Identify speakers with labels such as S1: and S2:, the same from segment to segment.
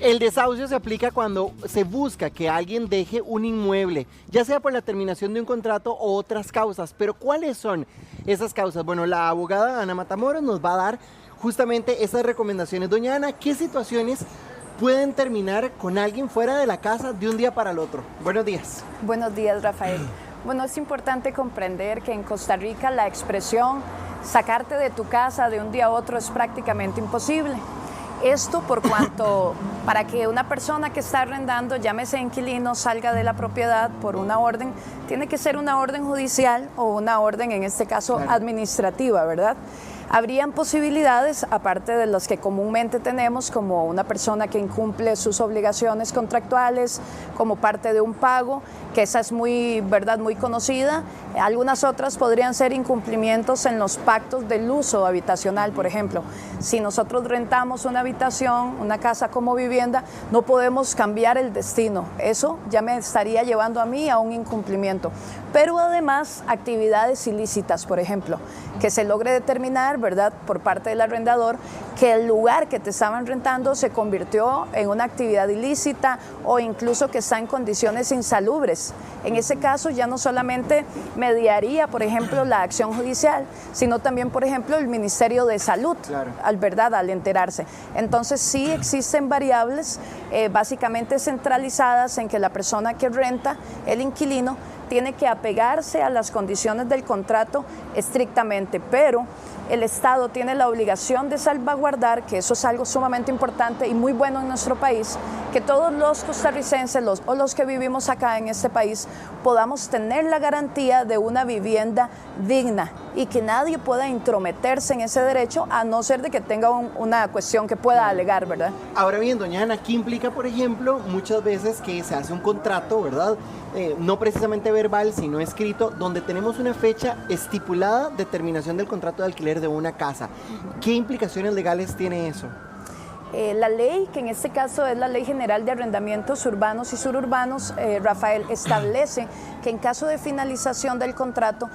S1: El desahucio se aplica cuando se busca que alguien deje un inmueble, ya sea por la terminación de un contrato o otras causas. Pero ¿cuáles son esas causas? Bueno, la abogada Ana Matamoros nos va a dar justamente esas recomendaciones. Doña Ana, ¿qué situaciones pueden terminar con alguien fuera de la casa de un día para el otro? Buenos días.
S2: Buenos días, Rafael. Bueno, es importante comprender que en Costa Rica la expresión sacarte de tu casa de un día a otro es prácticamente imposible. Esto por cuanto para que una persona que está arrendando, llámese inquilino, salga de la propiedad por una orden, tiene que ser una orden judicial o una orden, en este caso, administrativa, ¿verdad? Habrían posibilidades, aparte de las que comúnmente tenemos, como una persona que incumple sus obligaciones contractuales como parte de un pago, que esa es muy conocida. Algunas otras podrían ser incumplimientos en los pactos del uso habitacional, por ejemplo. Si nosotros rentamos una habitación, una casa como vivienda, no podemos cambiar el destino. Eso ya me estaría llevando a mí a un incumplimiento. Pero además, actividades ilícitas, por ejemplo, que se logre determinar, ¿verdad?, por parte del arrendador, que el lugar que te estaban rentando se convirtió en una actividad ilícita o incluso que está en condiciones insalubres. En ese caso ya no solamente mediaría, por ejemplo, la acción judicial, sino también, por ejemplo, el Ministerio de Salud, al enterarse. Entonces sí existen variables básicamente centralizadas en que la persona que renta, el inquilino, tiene que apegarse a las condiciones del contrato estrictamente, pero el Estado tiene la obligación de salvaguardar, que eso es algo sumamente importante y muy bueno en nuestro país, que todos los costarricenses o los que vivimos acá en este país podamos tener la garantía de una vivienda digna y que nadie pueda intrometerse en ese derecho a no ser de que tenga una cuestión que pueda alegar, ¿verdad?
S1: Ahora bien, doña Ana, ¿qué implica, por ejemplo, muchas veces que se hace un contrato, ¿verdad? No precisamente verbal, sino escrito, donde tenemos una fecha estipulada de terminación del contrato de alquiler de una casa? ¿Qué implicaciones legales tiene eso?
S2: La ley, que en este caso es la Ley General de Arrendamientos Urbanos y Suburbanos, Rafael, establece que en caso de finalización del contrato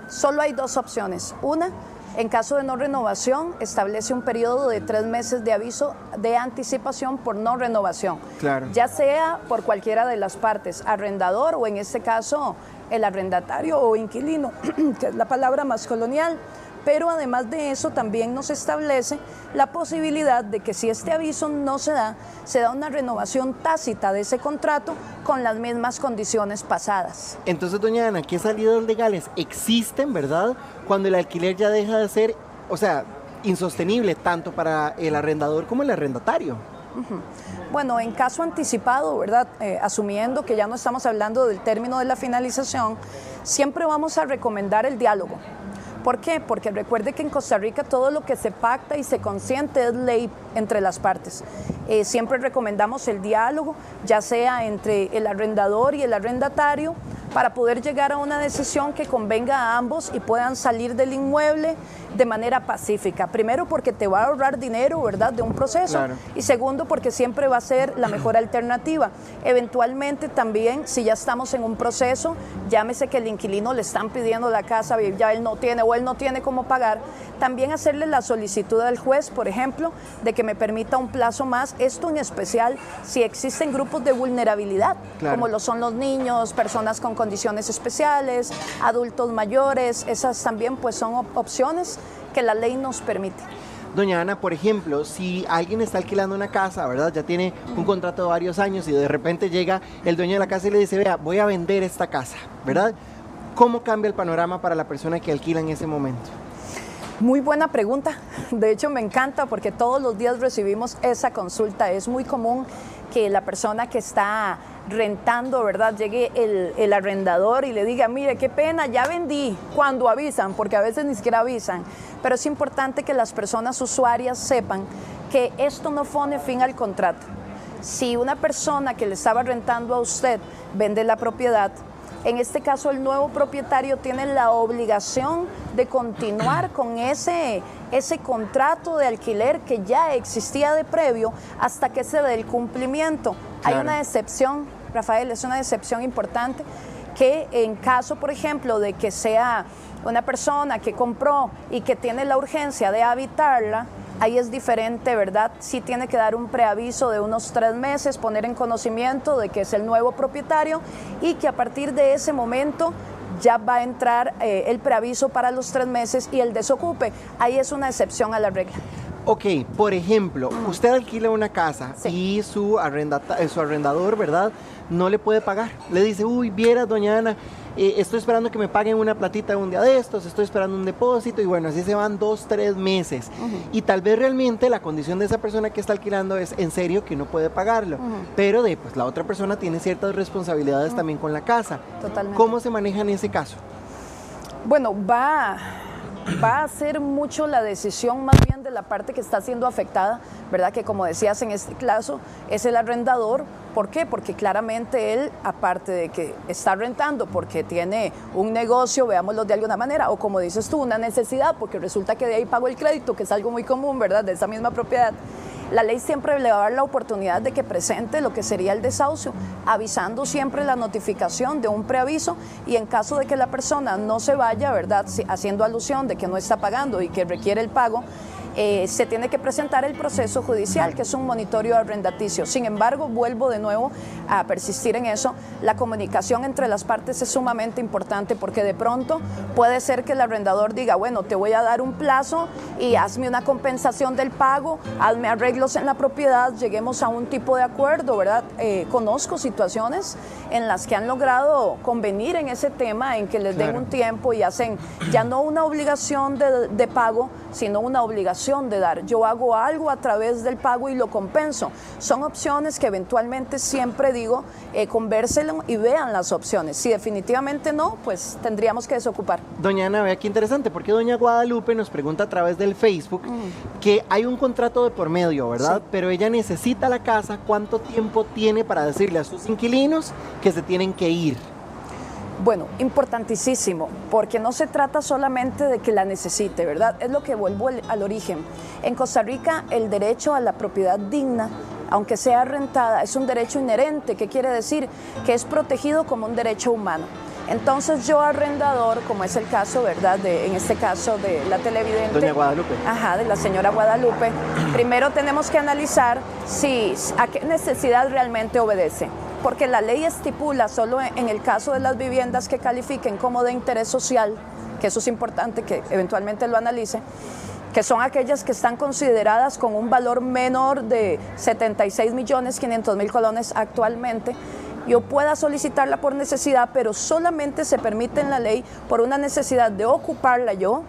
S2: solo hay dos opciones. Una, en caso de no renovación, establece un periodo de 3 meses de aviso de anticipación por no renovación. Claro. Ya sea por cualquiera de las partes, arrendador o en este caso el arrendatario o inquilino, que es la palabra más colonial. Pero además de eso también nos establece la posibilidad de que si este aviso no se da una renovación tácita de ese contrato con las mismas condiciones pasadas.
S1: Entonces, doña Ana, ¿qué salidas legales existen, verdad, cuando el alquiler ya deja de ser, insostenible tanto para el arrendador como el arrendatario?
S2: Bueno, en caso anticipado, ¿verdad? Asumiendo que ya no estamos hablando del término de la finalización, siempre vamos a recomendar el diálogo. ¿Por qué? Porque recuerde que en Costa Rica todo lo que se pacta y se consiente es ley entre las partes. Siempre recomendamos el diálogo, ya sea entre el arrendador y el arrendatario, para poder llegar a una decisión que convenga a ambos y puedan salir del inmueble de manera pacífica. Primero, porque te va a ahorrar dinero, ¿verdad?, de un proceso. Claro. Y segundo, porque siempre va a ser la mejor alternativa. Eventualmente también, si ya estamos en un proceso, llámese que el inquilino le están pidiendo la casa y ya él no tiene cómo pagar, también hacerle la solicitud al juez, por ejemplo, de que me permita un plazo más. Esto en especial si existen grupos de vulnerabilidad, claro, como lo son los niños, personas con condiciones especiales, adultos mayores. Esas también pues son opciones que la ley nos permite.
S1: Doña Ana, por ejemplo, si alguien está alquilando una casa, ¿verdad? Ya tiene un contrato de varios años y de repente llega el dueño de la casa y le dice, vea, voy a vender esta casa, ¿verdad? ¿Cómo cambia el panorama para la persona que alquila en ese momento?
S2: Muy buena pregunta. De hecho, me encanta porque todos los días recibimos esa consulta. Es muy común que la persona que está rentando, ¿verdad?, llegue el arrendador y le diga, mire, qué pena, ya vendí, cuando avisan, porque a veces ni siquiera avisan. Pero es importante que las personas usuarias sepan que esto no pone fin al contrato. Si una persona que le estaba rentando a usted vende la propiedad, en este caso el nuevo propietario tiene la obligación de continuar con ese contrato de alquiler que ya existía de previo hasta que se dé el cumplimiento. Claro. Hay una excepción, Rafael, es una excepción importante, que en caso, por ejemplo, de que sea una persona que compró y que tiene la urgencia de habitarla, ahí es diferente, ¿verdad? Sí tiene que dar un preaviso de unos 3 meses, poner en conocimiento de que es el nuevo propietario y que a partir de ese momento ya va a entrar el preaviso para los 3 meses y el desocupe. Ahí es una excepción a la regla.
S1: Ok, por ejemplo, usted alquila una casa
S2: Sí.
S1: y su arrendador, ¿verdad? No le puede pagar. Le dice, uy, vieras, doña Ana, estoy esperando que me paguen una platita un día de estos, estoy esperando un depósito y bueno, así se van 2, 3 meses. Y tal vez realmente la condición de esa persona que está alquilando es en serio que no puede pagarlo, pero pues la otra persona tiene ciertas responsabilidades también con la casa.
S2: Totalmente.
S1: ¿Cómo se maneja en ese caso?
S2: Bueno, va a ser mucho la decisión más bien de la parte que está siendo afectada, ¿verdad? Que como decías en este caso, es el arrendador. ¿Por qué? Porque claramente él, aparte de que está rentando porque tiene un negocio, veámoslo de alguna manera, o como dices tú, una necesidad, porque resulta que de ahí pagó el crédito, que es algo muy común, ¿verdad? De esa misma propiedad. La ley siempre le va a dar la oportunidad de que presente lo que sería el desahucio, avisando siempre la notificación de un preaviso y en caso de que la persona no se vaya, ¿verdad? Haciendo alusión de que no está pagando y que requiere el pago, se tiene que presentar el proceso judicial, que es un monitoreo arrendaticio. Sin embargo, vuelvo de nuevo a persistir en eso, la comunicación entre las partes es sumamente importante porque de pronto puede ser que el arrendador diga, bueno, te voy a dar un plazo y hazme una compensación del pago, hazme arreglos en la propiedad, lleguemos a un tipo de acuerdo, ¿verdad? Conozco situaciones en las que han logrado convenir en ese tema, en que les den un tiempo y hacen ya no una obligación de pago, sino una obligación de dar. Yo hago algo a través del pago y lo compenso. Son opciones que eventualmente siempre digo, convérselo y vean las opciones. Si definitivamente no, pues tendríamos que desocupar.
S1: Doña Ana, vea qué interesante, porque doña Guadalupe nos pregunta a través del Facebook que hay un contrato de por medio, ¿verdad?
S2: Sí.
S1: Pero ella necesita la casa, ¿cuánto tiempo tiene para decirle a sus inquilinos que se tienen que ir?
S2: Bueno, importantísimo, porque no se trata solamente de que la necesite, ¿verdad? Es lo que vuelvo al origen. En Costa Rica, el derecho a la propiedad digna, aunque sea rentada, es un derecho inherente. ¿Qué quiere decir? Que es protegido como un derecho humano. Entonces yo arrendador, como es el caso, ¿verdad? En este caso de la televidente.
S1: Doña Guadalupe.
S2: Ajá, de la señora Guadalupe. Primero tenemos que analizar a qué necesidad realmente obedece. Porque la ley estipula solo en el caso de las viviendas que califiquen como de interés social, que eso es importante que eventualmente lo analice, que son aquellas que están consideradas con un valor menor de 76.500.000 colones actualmente, yo pueda solicitarla por necesidad, pero solamente se permite en la ley por una necesidad de ocuparla yo,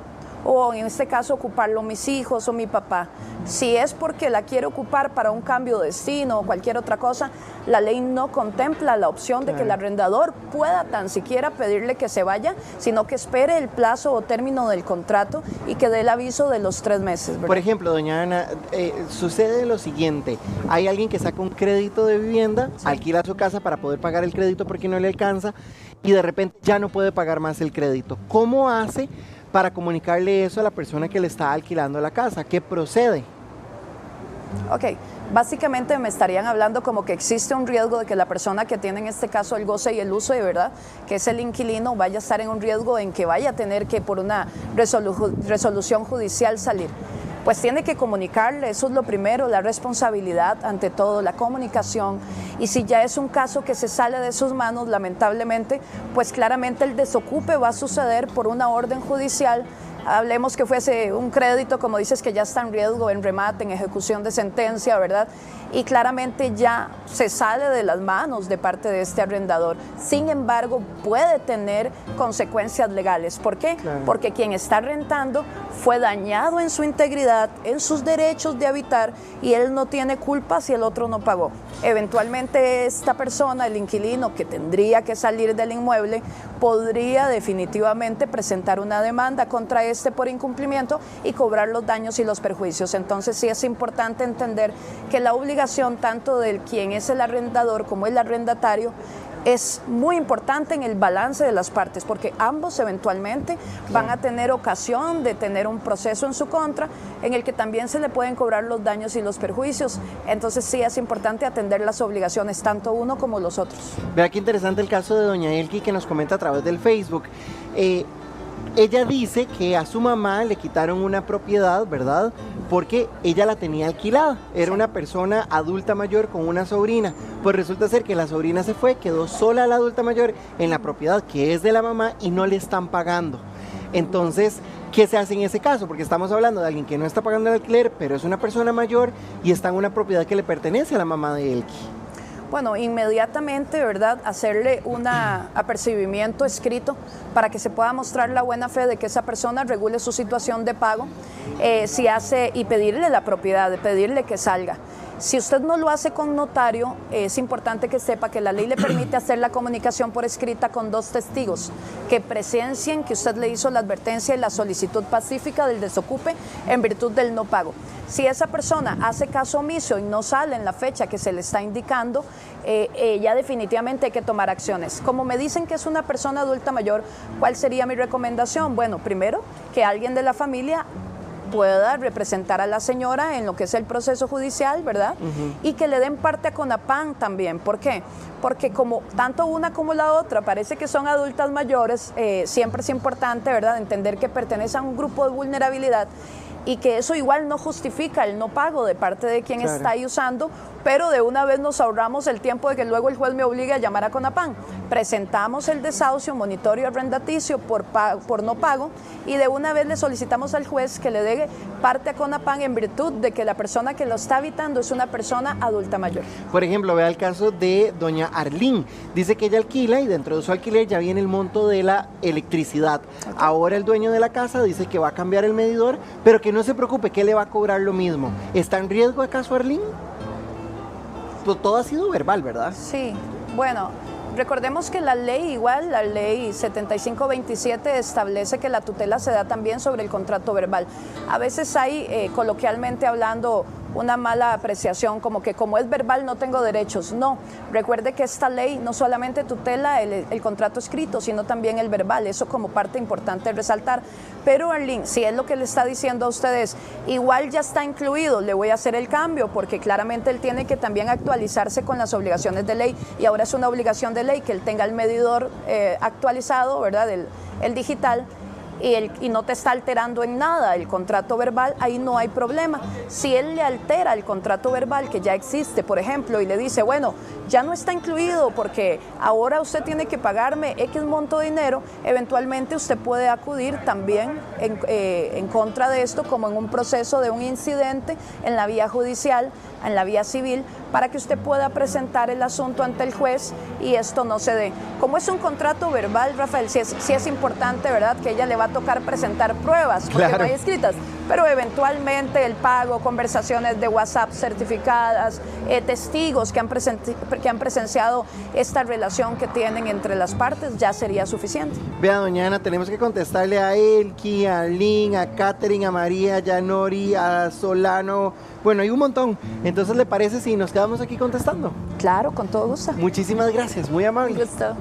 S2: o en este caso ocuparlo mis hijos o mi papá. Si es porque la quiero ocupar para un cambio de destino o cualquier otra cosa, la ley no contempla la opción de que el arrendador pueda tan siquiera pedirle que se vaya, sino que espere el plazo o término del contrato y que dé el aviso de los 3 meses, ¿verdad?
S1: Por ejemplo, doña Ana, sucede lo siguiente, hay alguien que saca un crédito de vivienda, alquila su casa para poder pagar el crédito porque no le alcanza y de repente ya no puede pagar más el crédito. ¿Cómo hace para comunicarle eso a la persona que le está alquilando la casa? ¿Qué procede?
S2: Ok, básicamente me estarían hablando como que existe un riesgo de que la persona que tiene en este caso el goce y el uso de verdad, que es el inquilino, vaya a estar en un riesgo en que vaya a tener que por una resolución judicial salir. Pues tiene que comunicarle, eso es lo primero, la responsabilidad ante todo, la comunicación. Y si ya es un caso que se sale de sus manos, lamentablemente, pues claramente el desocupe va a suceder por una orden judicial. Hablemos que fuese un crédito, como dices, que ya está en riesgo, en remate, en ejecución de sentencia, ¿verdad? Y claramente ya se sale de las manos de parte de este arrendador. Sin embargo, puede tener consecuencias legales. ¿Por qué?
S1: Claro.
S2: Porque quien está rentando fue dañado en su integridad, en sus derechos de habitar, y él no tiene culpa si el otro no pagó. Eventualmente esta persona, el inquilino, que tendría que salir del inmueble, podría definitivamente presentar una demanda contra este por incumplimiento y cobrar los daños y los perjuicios. Entonces sí es importante entender que la obligación tanto del quien es el arrendador como el arrendatario es muy importante en el balance de las partes, porque ambos eventualmente van a tener ocasión de tener un proceso en su contra en el que también se le pueden cobrar los daños y los perjuicios. Entonces sí es importante atender las obligaciones, tanto uno como los otros.
S1: Vea qué interesante el caso de doña Elki que nos comenta a través del Facebook. ella dice que a su mamá le quitaron una propiedad, ¿verdad? Porque ella la tenía alquilada. Era una persona adulta mayor con una sobrina. Pues resulta ser que la sobrina se fue, quedó sola la adulta mayor en la propiedad que es de la mamá y no le están pagando. Entonces, ¿qué se hace en ese caso? Porque estamos hablando de alguien que no está pagando el alquiler, pero es una persona mayor y está en una propiedad que le pertenece a la mamá de Elki.
S2: Bueno, inmediatamente, ¿verdad? Hacerle un apercibimiento escrito para que se pueda mostrar la buena fe de que esa persona regule su situación de pago, y pedirle la propiedad, pedirle que salga. Si usted no lo hace con notario, es importante que sepa que la ley le permite hacer la comunicación por escrita con 2 testigos que presencien que usted le hizo la advertencia y la solicitud pacífica del desocupe en virtud del no pago. Si esa persona hace caso omiso y no sale en la fecha que se le está indicando, ya definitivamente hay que tomar acciones. Como me dicen que es una persona adulta mayor, ¿cuál sería mi recomendación? Bueno, primero, que alguien de la familia pueda representar a la señora en lo que es el proceso judicial, ¿verdad? Y que le den parte a CONAPAN también. ¿Por qué? Porque como tanto una como la otra parece que son adultas mayores, siempre es importante, ¿verdad?, entender que pertenece a un grupo de vulnerabilidad y que eso igual no justifica el no pago de parte de quien está ahí usando, pero de una vez nos ahorramos el tiempo de que luego el juez me obligue a llamar a CONAPAN. Presentamos el desahucio, monitorio arrendaticio por no pago y de una vez le solicitamos al juez que le dé parte a CONAPAN en virtud de que la persona que lo está habitando es una persona adulta mayor.
S1: Por ejemplo, vea el caso de doña Arlín. Dice que ella alquila y dentro de su alquiler ya viene el monto de la electricidad. Ahora el dueño de la casa dice que va a cambiar el medidor, pero que no se preocupe, que le va a cobrar lo mismo. ¿Está en riesgo acaso Arlín? Pues todo ha sido verbal, ¿verdad?
S2: Sí, bueno, recordemos que la ley 7527 establece que la tutela se da también sobre el contrato verbal. A veces hay, coloquialmente hablando, una mala apreciación, como que como es verbal no tengo derechos. No, recuerde que esta ley no solamente tutela el contrato escrito, sino también el verbal, eso como parte importante de resaltar. Pero Arlene, si es lo que le está diciendo a ustedes, igual ya está incluido, le voy a hacer el cambio, porque claramente él tiene que también actualizarse con las obligaciones de ley, y ahora es una obligación de ley que él tenga el medidor actualizado, ¿verdad?, el digital, y no te está alterando en nada el contrato verbal, ahí no hay problema. Si él le altera el contrato verbal que ya existe, por ejemplo, y le dice, bueno, ya no está incluido porque ahora usted tiene que pagarme X monto de dinero, eventualmente usted puede acudir también en contra de esto, como en un proceso de un incidente en la vía judicial, en la vía civil, para que usted pueda presentar el asunto ante el juez y esto no se dé. Como es un contrato verbal, Rafael, sí es importante, ¿verdad?, que ella le va a tocar presentar pruebas, porque no hay escritas, pero eventualmente el pago, conversaciones de WhatsApp certificadas, testigos que han presenciado esta relación que tienen entre las partes, ya sería suficiente.
S1: Vea, doña Ana, tenemos que contestarle a Elki, a Lynn, a Catherine, a María, a Yanori, a Solano. Bueno, hay un montón. Entonces, ¿le parece si nos quedamos aquí contestando?
S2: Claro, con todo gusto.
S1: Muchísimas gracias, muy amable.
S2: Un gusto.